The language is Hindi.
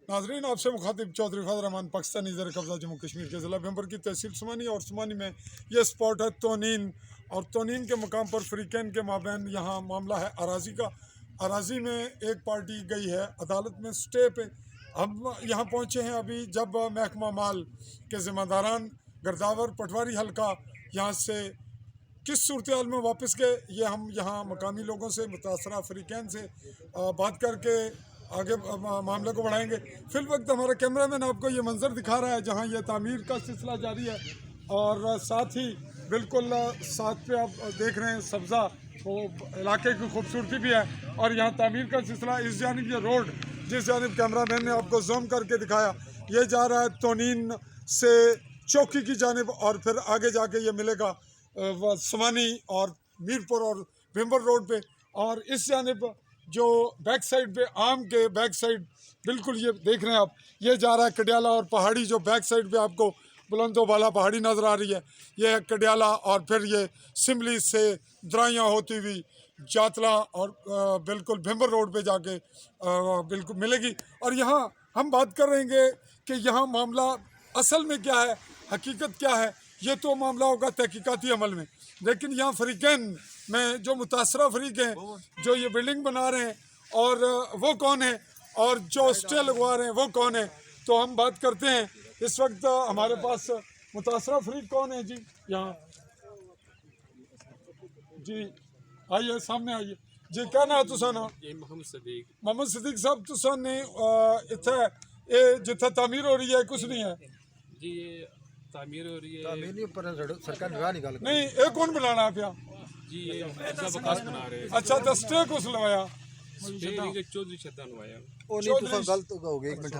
नाजरीन, आपसे मुखातिब चौधरी फ़ज़ल रहमान, पाकिस्तानी ज़र कब्ज़ा जम्मू कश्मीर के ज़िला भीमपुर की तहसील सुमानी। और सुमानी में ये स्पॉट है तोनीन, और तोनीन के मकाम पर फ़रीक़ैन के माबैन यहाँ मामला है अराज़ी का। अराज़ी में एक पार्टी गई है अदालत में स्टे पे। हम यहाँ पहुँचे हैं अभी जब महकमा माल के ज़िम्मेदारान गर्दावर पटवारी हल्का यहाँ से किस सूरत हाल में वापस गए, ये हम यहाँ मकामी लोगों से, मुतासरा फ़रीक़ैन से बात करके आगे मामले को बढ़ाएंगे। फिल वक्त हमारा कैमरामैन आपको ये मंज़र दिखा रहा है जहाँ ये तामीर का सिलसिला जारी है, और साथ ही बिल्कुल साथ पे आप देख रहे हैं सब्ज़ा, वो इलाके की खूबसूरती भी है। और यहाँ तामीर का सिलसिला, इस जानिब ये रोड जिस जानिब कैमरामैन ने आपको जूम करके दिखाया, ये जा रहा है तोनीन से चौकी की जानिब, और फिर आगे जाके ये मिलेगा सुमानी और मीरपुर और भीमपुर रोड पे। और इस जानिब जो बैक साइड पे, आम के बैक साइड बिल्कुल ये देख रहे हैं आप, ये जा रहा है कडियाला, और पहाड़ी जो बैक साइड पे आपको बुलंदोबाला पहाड़ी नज़र आ रही है, ये है कडियाला। और फिर ये सिमली से दराइयाँ होती हुई जातला और बिल्कुल भीमपुर रोड पे जाके बिल्कुल मिलेगी। और यहाँ हम बात कर रहे हैं कि यहाँ मामला असल में क्या है, हकीकत क्या है, ये तो मामला होगा तहकीकाती अमल में। लेकिन यहाँ फ़रीक़ैन में जो मुतासरा फ़रीक़ हैं, जो ये बिल्डिंग बना रहे हैं, और वो कौन है, और जो स्टे लगवा रहे हैं वो कौन है, तो हम बात करते हैं। इस वक्त हमारे पास मुतासरा फ़रीक़ कौन है जी, यहाँ जी आइए, सामने आइए जी। क्या ना तुसा ना? मोहम्मद सदीक साहब, तुसा ने इत्थे जिथे तामीर हो रही है कुछ नहीं है जी, ये तामीर हो रही है, तामीर नहीं पर सरकार निगाह निकाल नहीं, ये कौन बनाना है पिया जी, ये बकास बना रहे हैं। अच्छा, तो स्टे कुछ लगाया चौधरी छत्ता नवाया। ओ नहीं, तो गलत हो गया, एक मिनट।